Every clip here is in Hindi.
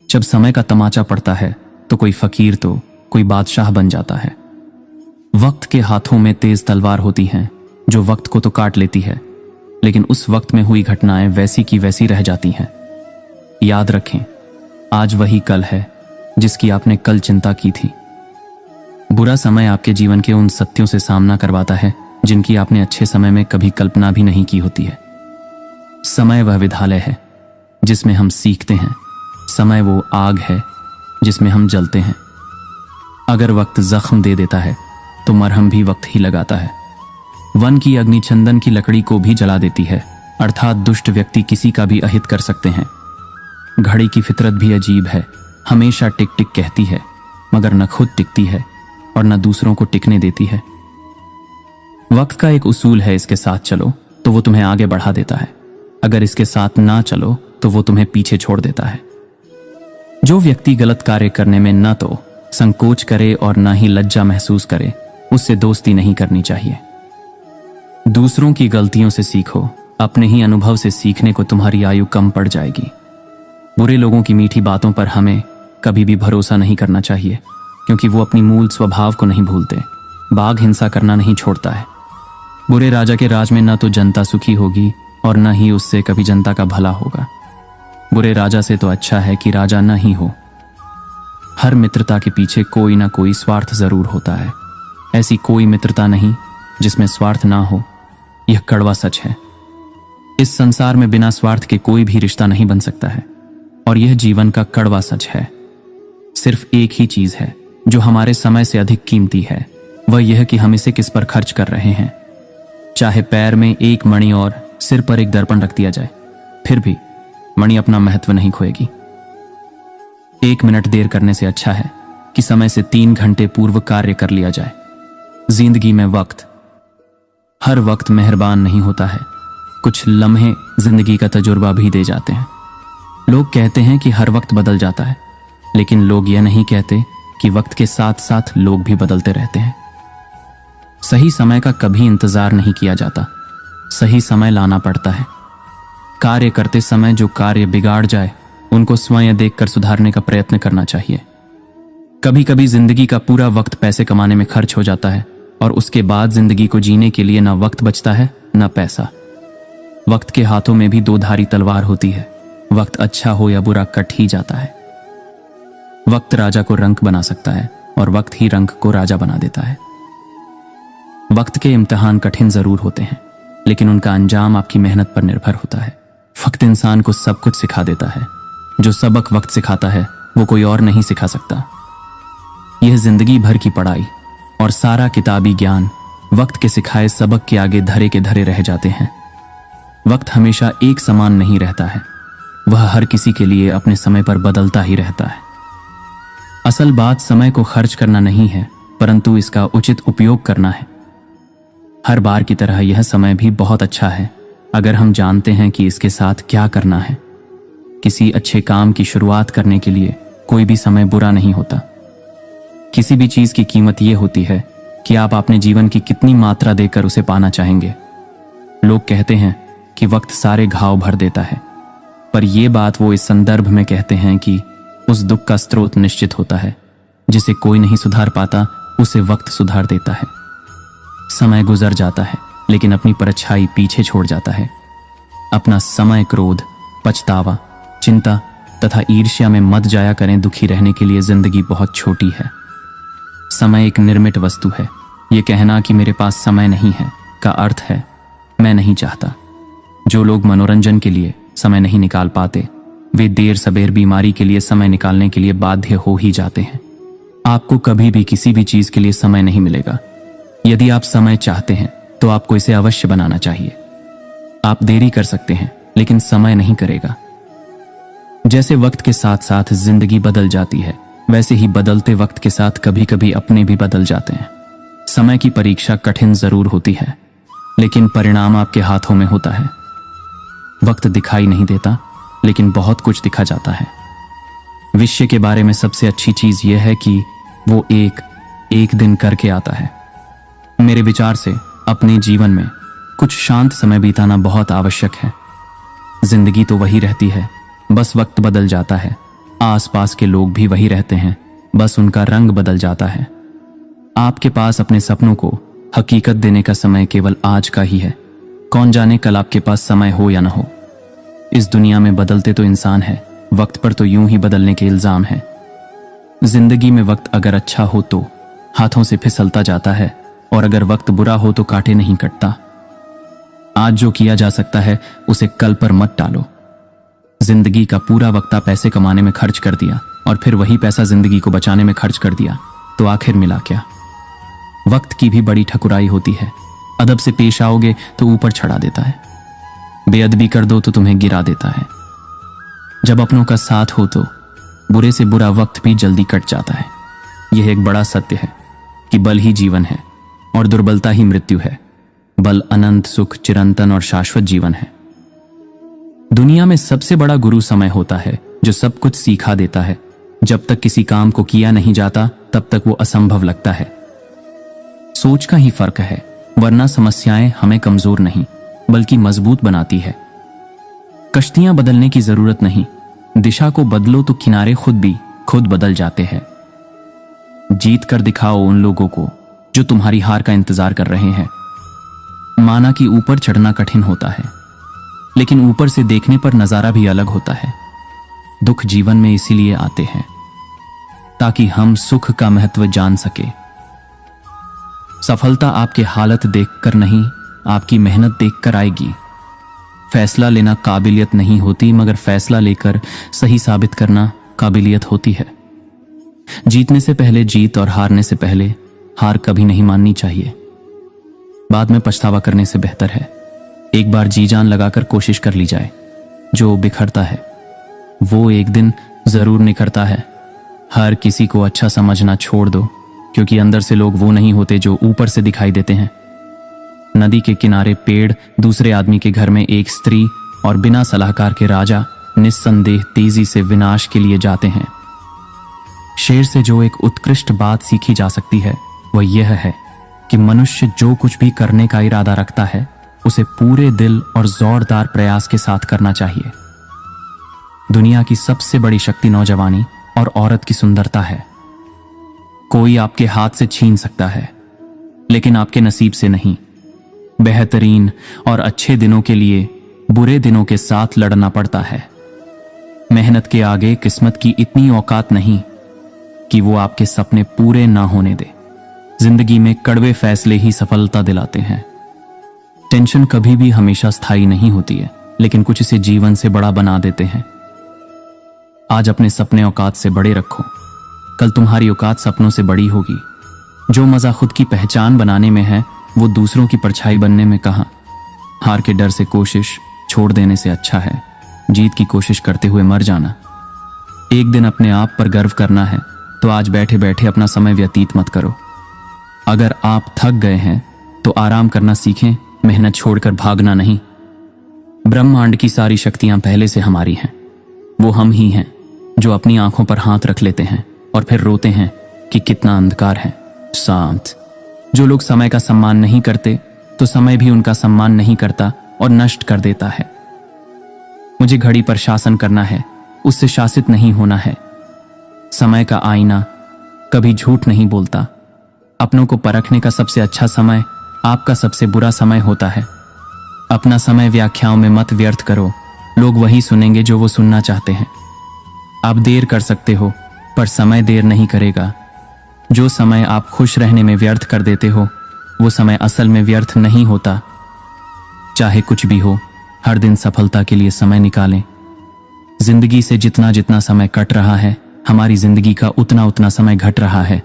जब समय का तमाचा पड़ता है तो कोई फकीर तो कोई बादशाह बन जाता है। वक्त के हाथों में तेज तलवार होती हैं जो वक्त को तो काट लेती है, लेकिन उस वक्त में हुई घटनाएं वैसी की वैसी रह जाती हैं। याद रखें, आज वही कल है जिसकी आपने कल चिंता की थी। बुरा समय आपके जीवन के उन सत्यों से सामना करवाता है जिनकी आपने अच्छे समय में कभी कल्पना भी नहीं की होती है। समय वह विद्यालय है जिसमें हम सीखते हैं। समय वो आग है जिसमें हम जलते हैं। अगर वक्त जख्म दे देता है तो मरहम भी वक्त ही लगाता है। वन की अग्नि चंदन की लकड़ी को भी जला देती है, अर्थात दुष्ट व्यक्ति किसी का भी अहित कर सकते हैं। घड़ी की फितरत भी अजीब है, हमेशा टिक टिक कहती है मगर न खुद टिकती है और न दूसरों को टिकने देती है। वक्त का एक उसूल है, इसके साथ चलो तो वो तुम्हें आगे बढ़ा देता है, अगर इसके साथ ना चलो तो वो तुम्हें पीछे छोड़ देता है। जो व्यक्ति गलत कार्य करने में न तो संकोच करे और न ही लज्जा महसूस करे, उससे दोस्ती नहीं करनी चाहिए। दूसरों की गलतियों से सीखो, अपने ही अनुभव से सीखने को तुम्हारी आयु कम पड़ जाएगी। बुरे लोगों की मीठी बातों पर हमें कभी भी भरोसा नहीं करना चाहिए, क्योंकि वो अपनी मूल स्वभाव को नहीं भूलते। बाघ हिंसा करना नहीं छोड़ता है। बुरे राजा के राज में न तो जनता सुखी होगी और न ही उससे कभी जनता का भला होगा। बुरे राजा से तो अच्छा है कि राजा न ही हो। हर मित्रता के पीछे कोई ना कोई स्वार्थ जरूर होता है। ऐसी कोई मित्रता नहीं जिसमें स्वार्थ ना हो, यह कड़वा सच है। इस संसार में बिना स्वार्थ के कोई भी रिश्ता नहीं बन सकता है, और यह जीवन का कड़वा सच है। सिर्फ एक ही चीज है जो हमारे समय से अधिक कीमती है, वह यह कि हम इसे किस पर खर्च कर रहे हैं। चाहे पैर में एक मणि और सिर पर एक दर्पण रख दिया जाए, फिर भी मणि अपना महत्व नहीं खोएगी। 1 मिनट देर करने से अच्छा है कि समय से 3 घंटे पूर्व कार्य कर लिया जाए। जिंदगी में हर वक्त मेहरबान नहीं होता है। कुछ लम्हे जिंदगी का तजुर्बा भी दे जाते हैं। लोग कहते हैं कि हर वक्त बदल जाता है, लेकिन लोग यह नहीं कहते कि वक्त के साथ साथ लोग भी बदलते रहते हैं। सही समय का कभी इंतजार नहीं किया जाता, सही समय लाना पड़ता है। कार्य करते समय जो कार्य बिगाड़ जाए उनको स्वयं देखकर सुधारने का प्रयत्न करना चाहिए। कभी कभी जिंदगी का पूरा वक्त पैसे कमाने में खर्च हो जाता है, और उसके बाद जिंदगी को जीने के लिए ना वक्त बचता है ना पैसा। वक्त के हाथों में भी 2 धारी तलवार होती है। वक्त अच्छा हो या बुरा कट ही जाता है। वक्त राजा को रंक बना सकता है और वक्त ही रंक को राजा बना देता है। वक्त के इम्तिहान कठिन जरूर होते हैं, लेकिन उनका अंजाम आपकी मेहनत पर निर्भर होता है। वक्त इंसान को सब कुछ सिखा देता है। जो सबक वक्त सिखाता है वो कोई और नहीं सिखा सकता। यह जिंदगी भर की पढ़ाई और सारा किताबी ज्ञान वक्त के सिखाए सबक के आगे धरे के धरे रह जाते हैं। वक्त हमेशा एक समान नहीं रहता है, वह हर किसी के लिए अपने समय पर बदलता ही रहता है। असल बात समय को खर्च करना नहीं है, परंतु इसका उचित उपयोग करना है। हर बार की तरह यह समय भी बहुत अच्छा है अगर हम जानते हैं कि इसके साथ क्या करना है। किसी अच्छे काम की शुरुआत करने के लिए कोई भी समय बुरा नहीं होता। किसी भी चीज की कीमत यह होती है कि आप अपने जीवन की कितनी मात्रा देकर उसे पाना चाहेंगे। लोग कहते हैं कि वक्त सारे घाव भर देता है, पर यह बात वो इस संदर्भ में कहते हैं कि उस दुख का स्रोत निश्चित होता है। जिसे कोई नहीं सुधार पाता उसे वक्त सुधार देता है। समय गुजर जाता है लेकिन अपनी परछाई पीछे छोड़ जाता है। अपना समय क्रोध, पछतावा, चिंता तथा ईर्ष्या में मत जाया करें। दुखी रहने के लिए जिंदगी बहुत छोटी है। समय एक निर्मित वस्तु है। ये कहना कि मेरे पास समय नहीं है का अर्थ है मैं नहीं चाहता। जो लोग मनोरंजन के लिए समय नहीं निकाल पाते, वे देर सबेर बीमारी के लिए समय निकालने के लिए बाध्य हो ही जाते हैं। आपको कभी भी किसी भी चीज के लिए समय नहीं मिलेगा। यदि आप समय चाहते हैं तो आपको इसे अवश्य बनाना चाहिए। आप देरी कर सकते हैं लेकिन समय नहीं करेगा। जैसे वक्त के साथ साथ जिंदगी बदल जाती है, वैसे ही बदलते वक्त के साथ कभी कभी अपने भी बदल जाते हैं। समय की परीक्षा कठिन जरूर होती है, लेकिन परिणाम आपके हाथों में होता है। वक्त दिखाई नहीं देता, लेकिन बहुत कुछ दिखा जाता है। विषय के बारे में सबसे अच्छी चीज यह है कि वो एक दिन करके आता है। मेरे विचार से अपने जीवन में कुछ शांत समय बिताना बहुत आवश्यक है। जिंदगी तो वही रहती है, बस वक्त बदल जाता है। आसपास के लोग भी वही रहते हैं, बस उनका रंग बदल जाता है। आपके पास अपने सपनों को हकीकत देने का समय केवल आज का ही है। कौन जाने कल आपके पास समय हो या ना हो। इस दुनिया में बदलते तो इंसान है, वक्त पर तो यूं ही बदलने के इल्जाम है। जिंदगी में वक्त अगर अच्छा हो तो हाथों से फिसलता जाता है, और अगर वक्त बुरा हो तो कांटे नहीं कटता। आज जो किया जा सकता है उसे कल पर मत टालो। जिंदगी का पूरा वक्त आप पैसे कमाने में खर्च कर दिया और फिर वही पैसा जिंदगी को बचाने में खर्च कर दिया, तो आखिर मिला क्या। वक्त की भी बड़ी ठकुराई होती है। अदब से पेश आओगे तो ऊपर चढ़ा देता है, बेअदबी कर दो तो तुम्हें गिरा देता है। जब अपनों का साथ हो तो बुरे से बुरा वक्त भी जल्दी कट जाता है। यह एक बड़ा सत्य है कि बल ही जीवन है और दुर्बलता ही मृत्यु है। बल अनंत सुख, चिरंतन और शाश्वत जीवन है। दुनिया में सबसे बड़ा गुरु समय होता है, जो सब कुछ सिखा देता है। जब तक किसी काम को किया नहीं जाता तब तक वो असंभव लगता है। सोच का ही फर्क है, वरना समस्याएं हमें कमजोर नहीं बल्कि मजबूत बनाती है। कश्तियां बदलने की जरूरत नहीं, दिशा को बदलो तो किनारे खुद बदल जाते हैं। जीत कर दिखाओ उन लोगों को जो तुम्हारी हार का इंतजार कर रहे हैं। माना कि ऊपर चढ़ना कठिन होता है, लेकिन ऊपर से देखने पर नजारा भी अलग होता है। दुख जीवन में इसीलिए आते हैं ताकि हम सुख का महत्व जान सके। सफलता आपके हालत देखकर नहीं, आपकी मेहनत देखकर आएगी। फैसला लेना काबिलियत नहीं होती, मगर फैसला लेकर सही साबित करना काबिलियत होती है। जीतने से पहले जीत और हारने से पहले हार कभी नहीं माननी चाहिए। बाद में पछतावा करने से बेहतर है एक बार जी जान लगाकर कोशिश कर ली जाए। जो बिखरता है वो एक दिन जरूर निखरता है। हर किसी को अच्छा समझना छोड़ दो, क्योंकि अंदर से लोग वो नहीं होते जो ऊपर से दिखाई देते हैं। नदी के किनारे पेड़, दूसरे आदमी के घर में एक स्त्री और बिना सलाहकार के राजा निस्संदेह तेजी से विनाश के लिए जाते हैं। शेर से जो एक उत्कृष्ट बात सीखी जा सकती है वह यह है कि मनुष्य जो कुछ भी करने का इरादा रखता है उसे पूरे दिल और जोरदार प्रयास के साथ करना चाहिए। दुनिया की सबसे बड़ी शक्ति नौजवानी और औरत की सुंदरता है। कोई आपके हाथ से छीन सकता है, लेकिन आपके नसीब से नहीं। बेहतरीन और अच्छे दिनों के लिए बुरे दिनों के साथ लड़ना पड़ता है। मेहनत के आगे किस्मत की इतनी औकात नहीं कि वो आपके सपने पूरे ना होने दे। जिंदगी में कड़वे फैसले ही सफलता दिलाते हैं। टेंशन कभी भी हमेशा स्थायी नहीं होती है, लेकिन कुछ इसे जीवन से बड़ा बना देते हैं। आज अपने सपने औकात से बड़े रखो, कल तुम्हारी औकात सपनों से बड़ी होगी। जो मजा खुद की पहचान बनाने में है वो दूसरों की परछाई बनने में कहां। हार के डर से कोशिश छोड़ देने से अच्छा है जीत की कोशिश करते हुए मर जाना। एक दिन अपने आप पर गर्व करना है तो आज बैठे बैठे अपना समय व्यतीत मत करो। अगर आप थक गए हैं तो आराम करना सीखें, मेहनत छोड़कर भागना नहीं। ब्रह्मांड की सारी शक्तियां पहले से हमारी हैं। वो हम ही हैं जो अपनी आंखों पर हाथ रख लेते हैं और फिर रोते हैं कि कितना अंधकार है। शांत। जो लोग समय का सम्मान नहीं करते तो समय भी उनका सम्मान नहीं करता और नष्ट कर देता है। मुझे घड़ी पर शासन करना है, उससे शासित नहीं होना है। समय का आईना कभी झूठ नहीं बोलता। अपनों को परखने का सबसे अच्छा समय आपका सबसे बुरा समय होता है। अपना समय व्याख्याओं में मत व्यर्थ करो, लोग वही सुनेंगे जो वो सुनना चाहते हैं। आप देर कर सकते हो पर समय देर नहीं करेगा। जो समय आप खुश रहने में व्यर्थ कर देते हो वो समय असल में व्यर्थ नहीं होता। चाहे कुछ भी हो, हर दिन सफलता के लिए समय निकालें। जिंदगी से जितना जितना समय कट रहा है, हमारी जिंदगी का उतना उतना समय घट रहा है।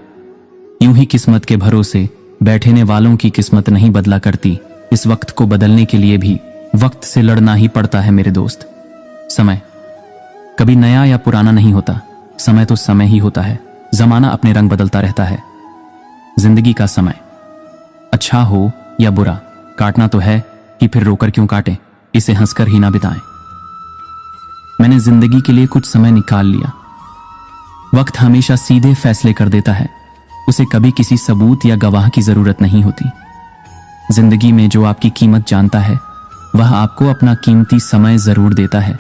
यूं ही किस्मत के भरोसे बैठने वालों की किस्मत नहीं बदला करती। इस वक्त को बदलने के लिए भी वक्त से लड़ना ही पड़ता है मेरे दोस्त। समय कभी नया या पुराना नहीं होता, समय तो समय ही होता है। जमाना अपने रंग बदलता रहता है। जिंदगी का समय अच्छा हो या बुरा काटना तो है कि फिर रोकर क्यों काटें, इसे हंसकर ही ना बिताएं। मैंने जिंदगी के लिए कुछ समय निकाल लिया। वक्त हमेशा सीधे फैसले कर देता है, उसे कभी किसी सबूत या गवाह की जरूरत नहीं होती। जिंदगी में जो आपकी कीमत जानता है वह आपको अपना कीमती समय जरूर देता है।